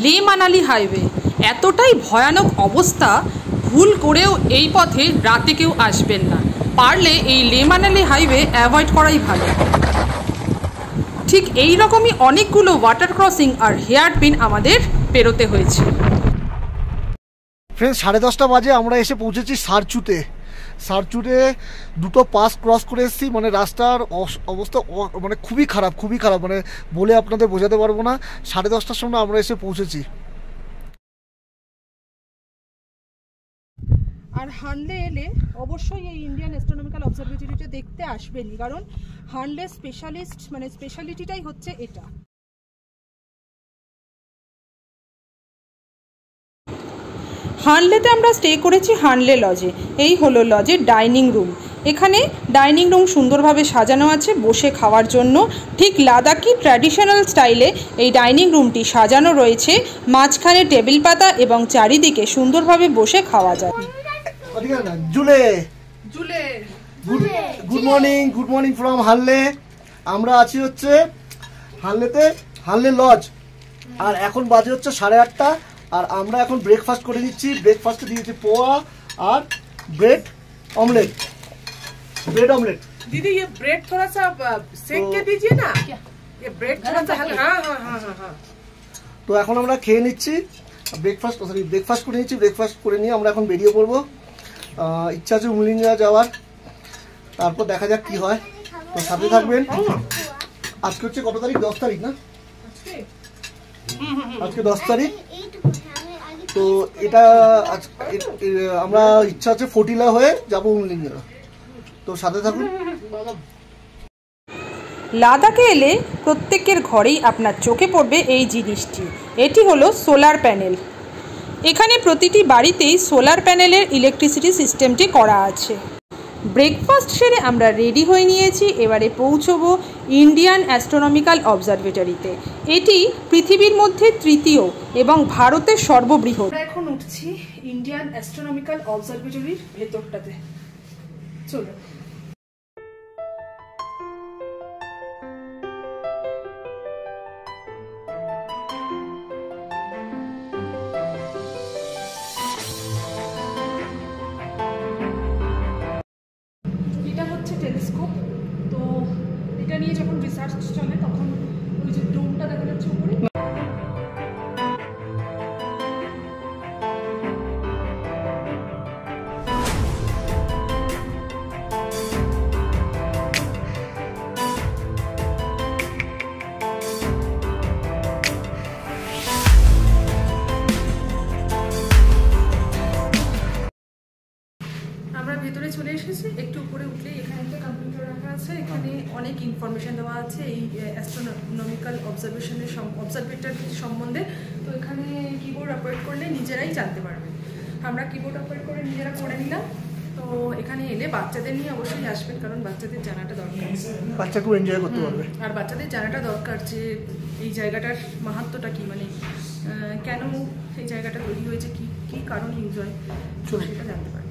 লে মানালি হাইওয়ে এতটাই ভয়ানক অবস্থা, ভুল করেও এই পথে রাতে কেউ আসবেন না। পারলে এই লে মানালি হাইওয়ে অ্যাভয়েড করাই ভালো। ঠিক এই রকমই অনেকগুলো ওয়াটার ক্রসিং আর হেয়ার পিন আমাদের পেরোতে হয়েছে। ফ্রেন্ডস, 10:30 বাজে আমরা এসে পৌঁছেছি সারচুতে। সারচুতে দুটো পাস ক্রস করে এসেছি। মানে রাস্তার অবস্থা মানে খুবই খারাপ, মানে বলে আপনাদের বোঝাতে পারবো না। 10:30টার সময় আমরা এসে পৌঁছেছি। আর হানলে এলে অবশ্যই এই ইন্ডিয়ান অ্যাস্ট্রোনমিক্যাল অবজারভেটরিটা দেখতে আসবেনই, কারণ হানলে স্পেশালিটিটাই হচ্ছে এটা। হানলেতে আমরা স্টে করেছি হানলে লজে। এই হলো লজের ডাইনিং রুম। এখানে ডাইনিং রুম সুন্দরভাবে সাজানো আছে বসে খাওয়ার জন্য। ঠিক লাদাখি ট্র্যাডিশনাল স্টাইলে এই ডাইনিং রুমটি সাজানো রয়েছে। মাঝখানে টেবিল পাতা এবং চারিদিকে সুন্দরভাবে বসে খাওয়া যায়। গুড মর্নিং ফ্রম হানলে। আমরা আছি হচ্ছে হানলেতে, হানলে লজ। আর এখন বাজে হচ্ছে 8:30। আর আমরা এখন ব্রেকফাস্ট করে নিচ্ছি। ব্রেকফাস্টে দিয়েছি পোয়া আর ब्रेड ऑमलेट। दीदी ये ब्रेड थोड़ा सा सेक के दीजिए ना, ये ब्रेड थोड़ा सा हाँ। তো এখন আমরা খেয়ে নিচ্ছি ব্রেকফাস্ট করে নিচ্ছি। ব্রেকফাস্ট করে নিয়ে আমরা এখন বেরিয়ে পড়বো। ইচ্ছা আছে উমলিঙ্গা যাওয়ার, তারপর দেখা যাক কি হয়। তো সাথে থাকবেন। আজকে হচ্ছে কত তারিখ? 10 তারিখ না? আজকে 10 তারিখ। তো এটা আমরা ইচ্ছা আছে ফটিলা হয়ে যাবো উমলিঙ্গা। তো সাথে থাকুন। লাদাখে এলে প্রত্যেকের ঘরেই আপনার চোখে পড়বে এই জিনিসটি। এটি হলো সোলার প্যানেল। এখানে প্রতিটি বাড়িতেই সোলার প্যানেলের ইলেকট্রিসিটি সিস্টেমটি করা আছে। ব্রেকফাস্ট সেরে আমরা রেডি হয়ে নিয়েছি। এবারে পৌঁছবো ইন্ডিয়ান অ্যাস্ট্রোনমিক্যাল অবজারভেটরিতে। এটি পৃথিবীর মধ্যে তৃতীয় এবং ভারতের সর্ববৃহৎ। আমরা এখন উঠছি ইন্ডিয়ান অ্যাস্ট্রোনমিক্যাল অবজারভেটরির ভেতরটাতে। চলো। এটা হচ্ছে টেলিস্কোপ। তো এটা নিয়ে যখন রিসার্চ চলে তখন ওই যে ডোমটা দেখা যাচ্ছে উপরে, ভেতরে চলে এসেছি। একটু উপরে উঠলে এখানে একটা কম্পিউটার রাখা আছে। এখানে অনেক ইনফরমেশন দেওয়া আছে এই অ্যাস্ট্রোনমিক্যাল অবজারভেটর সম্বন্ধে। তো এখানে কিবোর্ড অপারেট করলে নিজেরাই জানতে পারবে। আমরা কিবোর্ড অপারেট করে নিজেরা করে নিলাম। তো এখানে এলে বাচ্চাদের নিয়ে অবশ্যই আসবেন, কারণ বাচ্চাদের জানাটা দরকার, বাচ্চাকেও এনজয় করতে পারবে। আর বাচ্চাদের জানাটা দরকার যে এই জায়গাটার মাহাত্ম্যটা কি, মানে কেন এই জায়গাটা তৈরি হয়েছে, কি কারণ ইউজ হয়, সেটা জানতে পারবে।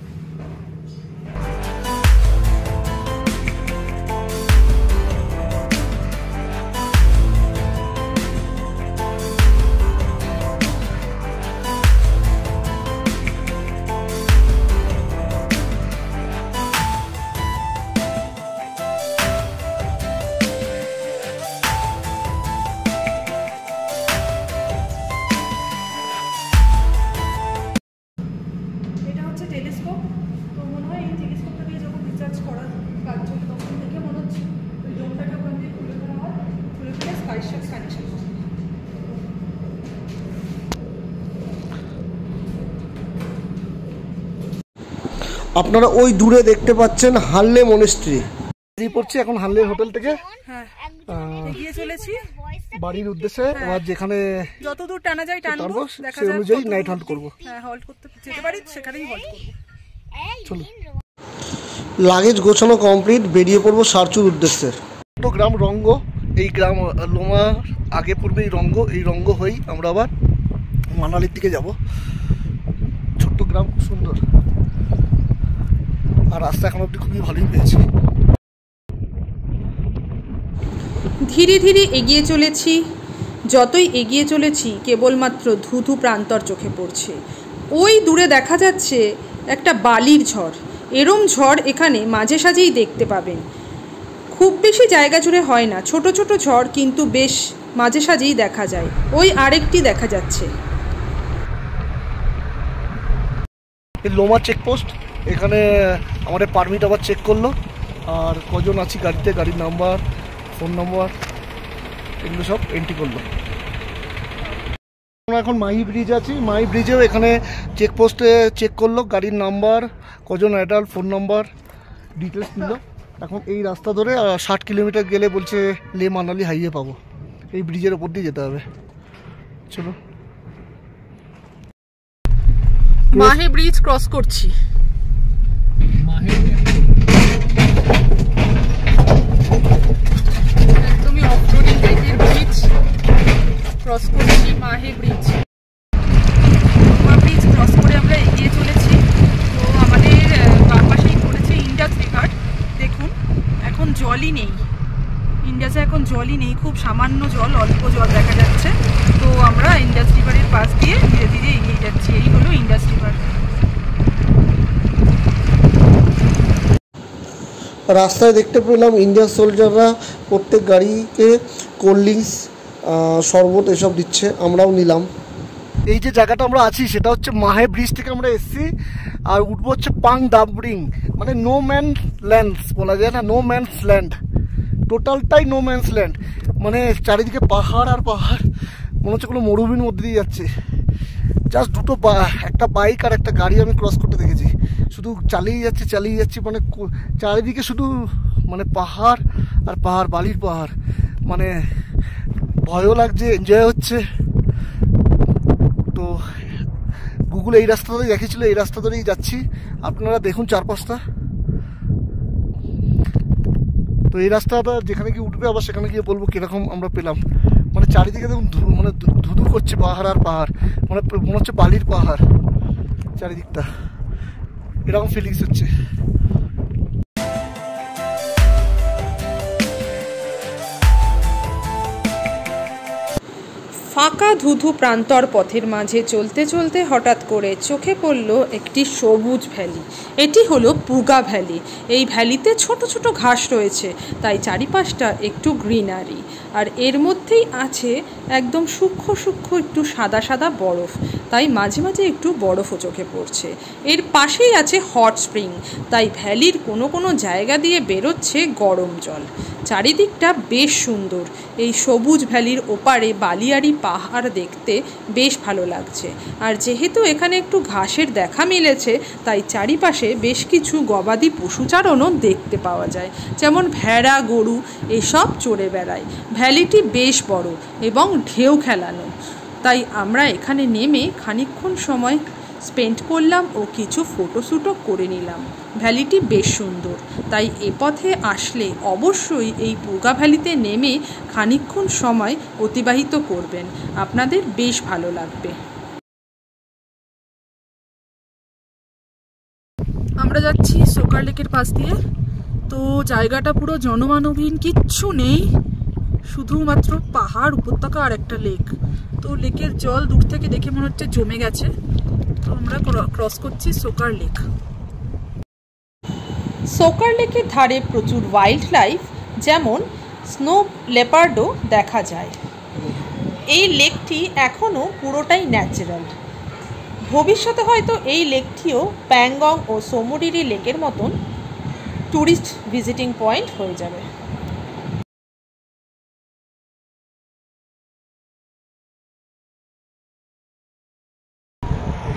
টেলিস্কোপ। তো মনে হয় এই টেলিস্কোপটা দিয়ে যখন রিসার্চ করার কাজ চলে তখন দেখে মনে হচ্ছে ওই ডোমটাকে ওখান দিয়ে খুলে ফেলা হয়, খুলে ফেলে স্পাইস সাথে কানেকশন হয়। আপনারা ওই দূরে দেখতে পাচ্ছেন হানলে মনেস্ট্রি। পড়ছি এখন হানলে হোটেল থেকে এগিয়ে চলেছি বাড়ির উদ্দেশ্যে। এবার যেখানে যতদূর টানা যায় টানবো, সেই অনুযায়ী নাইট হল্ট করবো। হল্ট করতে যেতে পারি, সেখানেই হল্ট করবো। চলো, লাগেজ গোছানো কমপ্লিট, বেরিয়ে পড়বো সারচুর উদ্দেশ্যে। ছোট গ্রাম রঙ্গ, এই গ্রাম লোমা আগে পড়বে এই রঙ্গ হয়েই আমরা আবার মানালির দিকে যাব। ছোট্ট গ্রাম, খুব সুন্দর। আর রাস্তা এখন অব্দি খুবই ভালোই পেয়েছি। ধীরে ধীরে এগিয়ে চলেছি যতই এগিয়ে চলেছি কেবলমাত্র ধুধু প্রান্তর চোখে পড়ছে। ওই দূরে দেখা যাচ্ছে একটা বালির ঝড়। এরম ঝড় এখানে মাঝে সাঝেই দেখতে পাবেন। খুব বেশি জায়গা জুড়ে হয় না, ছোট ছোট ঝড় কিন্তু বেশ মাঝে সাঝেই দেখা যায়। ওই আরেকটি দেখা যাচ্ছে। লোমা চেকপোস্ট, এখানে আমাদের পারমিট আবার চেক করলো, আর কজন আছি গাড়িতে, গাড়ির নাম্বার, ফোন নাম্বার, এগুলো সব এন্ট্রি করলো। আমরা এখন মাহি ব্রিজ আছি। মাহি ব্রিজেও এখানে চেকপোস্টে চেক করলো, গাড়ির নাম্বার, কজন অ্যাডাল্ট, ফোন নাম্বার, ডিটেলস নিল। এখন এই রাস্তা ধরে 60 কিলোমিটার গেলে বলছে লে মানালি হাইওয়ে পাবো। এই ব্রিজের ওপর দিয়ে যেতে হবে। চলো, মাহে ব্রিজ ক্রস করছি। একদমই অফরোডিং টাইপের ব্রিজ ক্রস করছি, মাহে ব্রিজ। ব্রিজ ক্রস করে আমরা এগিয়ে চলেছি। তো আমাদের বাম পাশেই পড়েছে ইন্ডাস রিভার। দেখুন এখন জলই নেই, ইন্ডাসে এখন জলই নেই, খুব সামান্য জল, অল্প জল দেখা যাচ্ছে। তো আমরা ইন্ডাস রিভারের পাশ দিয়ে ধীরে ধীরে এগিয়ে যাচ্ছি। এই হলো ইন্ডাস রিভার। রাস্তায় দেখতে পেলাম ইন্ডিয়ান সোলজাররা প্রত্যেক গাড়িকে কোল্ড ড্রিঙ্কস, শরবত এসব দিচ্ছে, আমরাও নিলাম। এই যে জায়গাটা আমরা আছি সেটা হচ্ছে মাহে ব্রিজ থেকে আমরা এসেছি, আর উঠবো হচ্ছে পাং দাবরিং, মানে নো ম্যান ল্যান্ড বলা যায় না, নো ম্যানস ল্যান্ড, টোটালটাই নো ম্যানস ল্যান্ড। মানে চারিদিকে পাহাড় আর পাহাড়, মনে হচ্ছে কোনো মরুভূমির মধ্যে দিয়ে যাচ্ছে। জাস্ট দুটো একটা বাইক আর একটা গাড়ি আমি ক্রস করতে দেখেছি, শুধু চালিয়ে যাচ্ছি, মানে চারিদিকে শুধু মানে পাহাড় আর পাহাড়, বালির পাহাড়, মানে ভয়ও লাগছে, এনজয় হচ্ছে। তো গুগল এই রাস্তা ধরেই দেখেছিল, এই রাস্তা ধরেই যাচ্ছি। আপনারা দেখুন চারপাশটা। তো এই রাস্তাটা যেখানে গিয়ে উঠবে আবার সেখানে গিয়ে বলবো কিরকম আমরা পেলাম। মানে চারিদিকে দেখুন মানে ধুধু করছে পাহাড় আর পাহাড়, মানে মনে হচ্ছে বালির পাহাড় চারিদিকটা, এরকম ফিলিংস হচ্ছে। ফাঁকা ধুধু প্রান্তর পথের মাঝে চলতে চলতে হঠাৎ করে চোখে পড়ল একটি সবুজ ভ্যালি। এটি হলো পুগা ভ্যালি। এই ভ্যালিতে ছোট ছোট ঘাস রয়েছে, তাই চারিপাশটা একটু গ্রিনারি। আর এর মধ্যেই আছে একদম সূক্ষ্ম সূক্ষ্ম একটু সাদা সাদা বরফ, তাই মাঝে মাঝে একটু বরফও চোখে পড়ছে। এর পাশেই আছে হট স্প্রিং, তাই ভ্যালির কোনো কোনো জায়গা দিয়ে বেরোচ্ছে গরম জল। চারিদিকটা বেশ সুন্দর। এই সবুজ ভ্যালির ওপারে বালিয়াড়ি পাহাড় দেখতে বেশ ভালো লাগছে। আর যেহেতু এখানে একটু ঘাসের দেখা মিলেছে, তাই চারিপাশে বেশ কিছু গবাদি পশুচারণও দেখতে পাওয়া যায়, যেমন ভেড়া, গরু এসব চড়ে বেড়ায়। ভ্যালিটি বেশ বড় এবং ঢেউ খেলানো, তাই আমরা এখানে নেমে খানিকক্ষণ সময় স্পেন্ড করলাম ও কিছু ফটোশ্যুটও করে নিলাম। ভ্যালিটি বেশ সুন্দর, তাই এ পথে আসলে অবশ্যই এই পুগা ভ্যালিতে নেমে খানিকক্ষণ সময় অতিবাহিত করবেন, আপনাদের বেশ ভালো লাগবে। আমরা যাচ্ছি সোকার লেকের পাশ দিয়ে। তো জায়গাটা পুরো জনমানবহীন, কিচ্ছু নেই, শুধুমাত্র পাহাড়, উপত্যকা আর একটা লেক। তো লেকের জল দূর থেকে দেখে মনে হচ্ছে জমে গেছে। তো আমরা ক্রস করছি সোকার লেক। সোকার লেকের ধারে প্রচুর ওয়াইল্ড লাইফ, যেমন স্নো লেপার্ডও দেখা যায়। এই লেকটি এখনও পুরোটাই ন্যাচারাল। ভবিষ্যতে হয়তো এই লেকটিও প্যাংগং ও সমুরিরি লেকের মতন ট্যুরিস্ট ভিজিটিং পয়েন্ট হয়ে যাবে।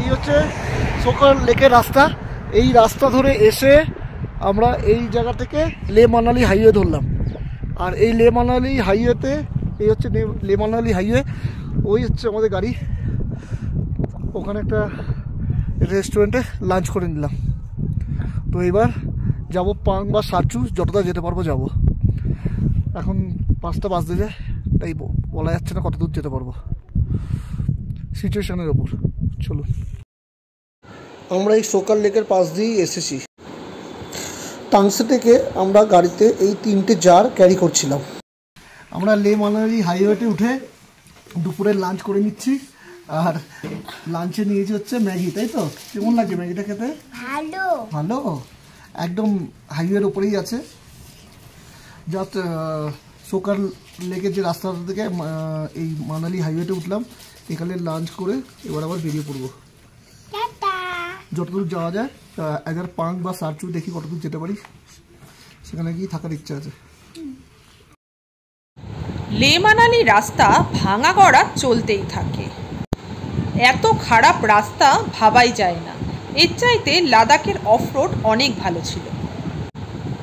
এই হচ্ছে সোকার লেকের রাস্তা। এই রাস্তা ধরে এসে আমরা এই জায়গা থেকে লে মানালি হাইওয়ে ধরলাম। আর এই লে মানালি হাইওয়েতে, এই হচ্ছে লে মানালি হাইওয়ে, ওই হচ্ছে আমাদের গাড়ি। ওখানে একটা রেস্টুরেন্টে লাঞ্চ করে নিলাম। তো এবার যাব পাং বা সারচু, যতটা যেতে পারবো যাব। এখন 5টা বাজতে যায়, তাই বলা যাচ্ছে না কত দূর যেতে পারবো, সিচুয়েশনের ওপর। চলো, আমরা এই সোকার লেকের পাশ দিয়েই এসেছি। টাংসে থেকে আমরা গাড়িতে এই 3টে জার ক্যারি করছিলাম। আমরা লে মানালি হাইওয়েতে উঠে দুপুরের লাঞ্চ করে নিচ্ছি। আর লাঞ্চে নিয়েছি হচ্ছে ম্যাগি, তাই তো? কেমন লাগে ম্যাগিটা খেতে? ভালো ভালো, একদম হাইওয়ের ওপরেই আছে। জাস্ট সোকার লেকের যে রাস্তাটা থেকে এই মানালি হাইওয়েতে উঠলাম, এখানে লাঞ্চ করে এবার আবার বেরিয়ে পড়বো যতদূর যাওয়া যায়। এগার পাং বা সারচু দেখি কতদূর যেতে পারি, সেখানে গিয়ে থাকার ইচ্ছা আছে। লে মানালি রাস্তা ভাঙা গড়া চলতেই থাকে। এত খারাপ রাস্তা ভাবাই যায় না। এর চাইতে লাদাখের অফরোড অনেক ভালো ছিল,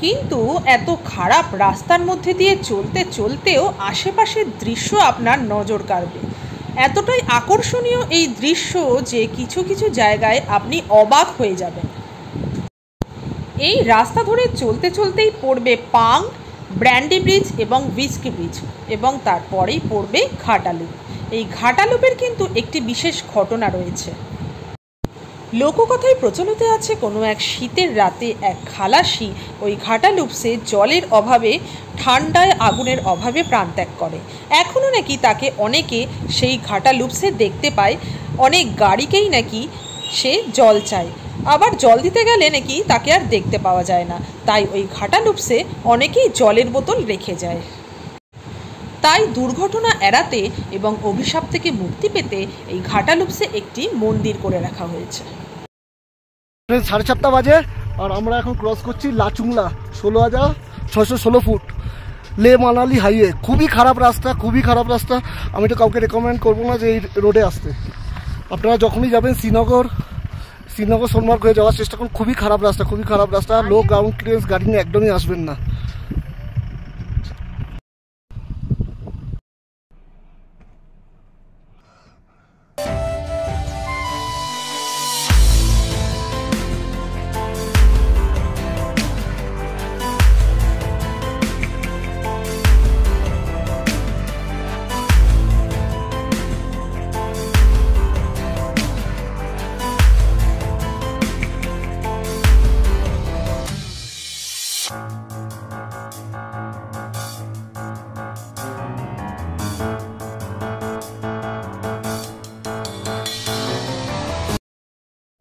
কিন্তু এত খারাপ রাস্তার মধ্যে দিয়ে চলতে চলতেও আশেপাশের দৃশ্য আপনার নজর কাড়বে। এতটাই আকর্ষণীয় এই দৃশ্য যে কিছু কিছু জায়গায় আপনি অবাক হয়ে যাবেন। এই রাস্তা ধরে চলতে চলতেই পড়বে পাং, ব্র্যান্ডি ব্রিজ এবং উইস্কি ব্রিজ, এবং তারপরেই পড়বে ঘাটালুপ। এই ঘাটালুপের কিন্তু একটি বিশেষ ঘটনা রয়েছে। লোককথায় প্রচলিত আছে, কোনো এক শীতের রাতে এক খালাসি ওই ঘাটালুপসে জলের অভাবে, ঠান্ডায় আগুনের অভাবে প্রাণত্যাগ করে। এখনও নাকি তাকে অনেকে সেই ঘাটালুপসে দেখতে পায়। অনেক গাড়িকেই নাকি সে জল চায়, আবার জল দিতে গেলে নাকি তাকে আর দেখতে পাওয়া যায় না। তাই ওই ঘাটালুপসে অনেকেই জলের বোতল রেখে যায়। তাই দুর্ঘটনা এড়াতে এবং অভিশাপ থেকে মুক্তি পেতে এই ঘাটালুপসে একটি মন্দির করে রাখা হয়েছে। 7:30 বাজে আর আমরা এখন ক্রস করছি লাচুংলা, 16,616 ফুট লে মানালি হাইওয়ে। খুবই খারাপ রাস্তা, খুবই খারাপ রাস্তা। আমি তো কাউকে রেকমেন্ড করবো না যে এই রোডে আসতে। আপনারা যখনই যাবেন শ্রীনগর সোনমার্গ হয়ে যাওয়ার চেষ্টা করুন। খুবই খারাপ রাস্তা, খুবই খারাপ রাস্তা। লো গ্রাউন্ড ক্লিয়ারেন্স গাড়ি নিয়ে একদমই আসবেন না।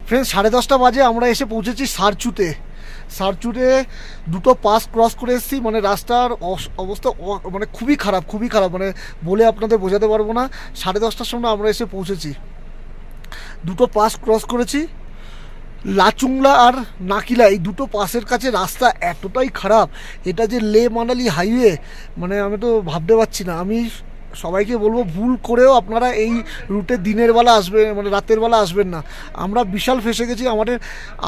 ফ্রেন্ডস, 10:30 বাজে আমরা এসে পৌঁছেছি সারচুতে দুটো পাস ক্রস করে এসেছি। মানে রাস্তার অবস্থা মানে খুবই খারাপ, খুবই খারাপ, মানে বলে আপনাদের বোঝাতে পারবো না। 10:30টার সময় আমরা এসে পৌঁছেছি, দুটো পাস ক্রস করেছি। লাচুংলা আর নাকিলা এই দুটো পাসের কাছে রাস্তা এতটাই খারাপ। এটা যে লে মানালি হাইওয়ে, মানে আমি তো ভাবতে পারছি না। আমি সবাইকে বলবো, ভুল করেও আপনারা এই রুটে দিনের বেলা আসবেন, মানে রাতের বেলা আসবেন না। আমরা বিশাল ফেসে গেছি। আমাদের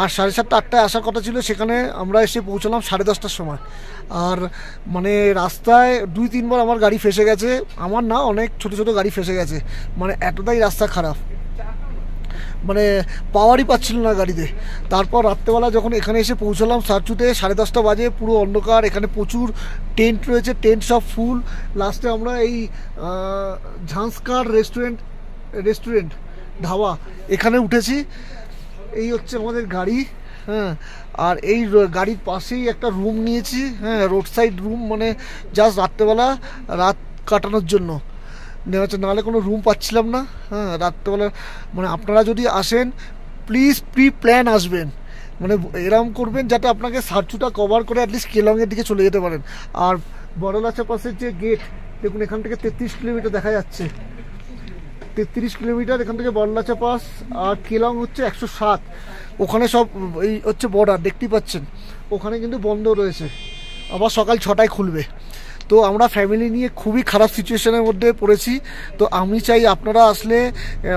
আর 7:30 8টায় আসার কথা ছিল, সেখানে আমরা এসে পৌঁছলাম 10:30টার সময়। আর মানে রাস্তায় 2-3 বার আমার গাড়ি ফেসে গেছে। আমার না, অনেক ছোট ছোট গাড়ি ফেসে গেছে। মানে এতটাই রাস্তা খারাপ, মানে পাওয়ারই পাচ্ছিল না গাড়িতে। তারপর রাত্রেবেলা যখন এখানে এসে পৌঁছলাম সারচুতে, 10:30 বাজে, পুরো অন্ধকার। এখানে প্রচুর টেন্ট রয়েছে, টেন্ট সব ফুল। লাস্টে আমরা এই ঝাঁসকার রেস্টুরেন্ট ধাবা এখানে উঠেছি। এই হচ্ছে আমাদের গাড়ি, হ্যাঁ। আর এই গাড়ির পাশেই একটা রুম নিয়েছি, হ্যাঁ, রোড সাইড রুম, মানে জাস্ট রাত্রেবেলা রাত কাটানোর জন্য নেওয়া হচ্ছে। নাহলে কোনো রুম পাচ্ছিলাম না, হ্যাঁ, রাত্রেবেলা। মানে আপনারা যদি আসেন, প্লিজ প্রি প্ল্যান আসবেন। মানে এরকম করবেন যাতে আপনাকে সারচুটা কভার করে অ্যাটলিস্ট কেলংয়ের দিকে চলে যেতে পারেন। আর বড়লাচা পাশের যে গেট দেখুন, এখান থেকে 33 কিলোমিটার দেখা যাচ্ছে। 33 কিলোমিটার এখান থেকে বড়লাচা পাস। আর কেলং হচ্ছে 107। ওখানে সব এই হচ্ছে বর্ডার, দেখতেই পাচ্ছেন। ওখানে কিন্তু বন্ধ রয়েছে, আবার সকাল 6টায় খুলবে। তো আমরা ফ্যামিলি নিয়ে খুবই খারাপ সিচুয়েশনের মধ্যে পড়েছি। তো আমি চাই আপনারা আসলে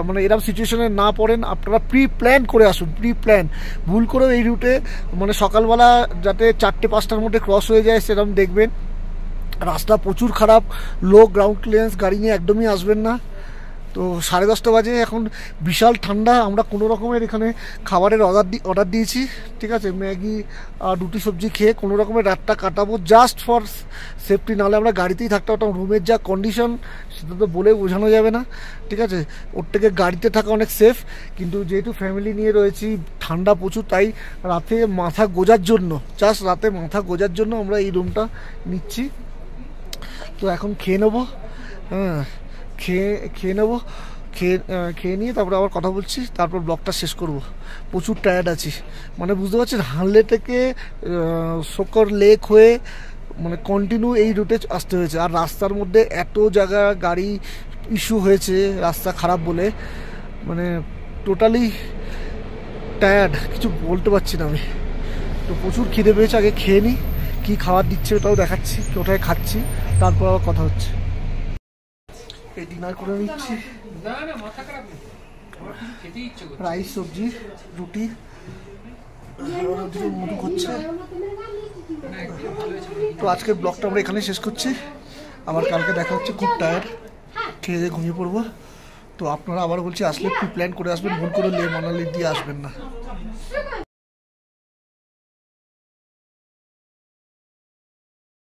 মানে এরকম সিচুয়েশনে না পড়েন, আপনারা প্রি প্ল্যান করে আসুন, প্রি প্ল্যান। ভুল করেও এই রুটে মানে সকালবেলা যাতে 4টে-5টার মধ্যে ক্রস হয়ে যায় সেরকম দেখবেন। রাস্তা প্রচুর খারাপ, লো গ্রাউন্ড ক্লিয়ারেন্স গাড়ি নিয়ে একদমই আসবেন না। তো 10:30 বাজে, এখন বিশাল ঠান্ডা। আমরা কোনো রকমের এখানে খাবারের অর্ডার দিয়েছি, ঠিক আছে, ম্যাগি আর রুটি সবজি খেয়ে কোনো রকমের রাতটা কাটাবো, জাস্ট ফর সেফটি। নাহলে আমরা গাড়িতেই থাকতে পারতাম। রুমের যা কন্ডিশন সেটা তো বলে বোঝানো যাবে না, ঠিক আছে। ওর থেকে গাড়িতে থাকা অনেক সেফ, কিন্তু যেহেতু ফ্যামিলি নিয়ে রয়েছি, ঠান্ডা প্রচুর, তাই রাতে মাথা গোজার জন্য, জাস্ট রাতে মাথা গোজার জন্য আমরা এই রুমটা নিচ্ছি। তো এখন খেয়ে নেবো, হ্যাঁ। খেয়ে নেবো, খেয়ে নিয়ে তারপরে আবার কথা বলছি, তারপর ব্লগটা শেষ করব। প্রচুর টায়ার্ড আছি, মানে বুঝতে পারছেন হানলে থেকে শক্কর লেক হয়ে মানে কন্টিনিউ এই রুটে আসতে হয়েছে। আর রাস্তার মধ্যে এত জায়গা গাড়ি ইস্যু হয়েছে রাস্তা খারাপ বলে, মানে টোটালি টায়ার্ড, কিছু বলতে পারছি না আমি। তো প্রচুর খিদে পেয়েছে, আগে খেয়ে নিই, কী খাবার দিচ্ছে ওটাও দেখাচ্ছি, কোথায় খাচ্ছি, তারপর আবার কথা হচ্ছে। এই ডিনার করে নিচ্ছি, রাইস, সবজি, রুটি, মুড়ি হচ্ছে। তো আজকের ব্লগটা আমরা এখানে শেষ করছি, আবার কালকে দেখা হচ্ছে। খুব টায়ার্ড, খেয়ে দিয়ে ঘুমিয়ে পড়বো। তো আপনারা আবার বলছি আসলে একটু প্ল্যান করে আসবেন, ভুল করে লে মানালি দিয়ে আসবেন না।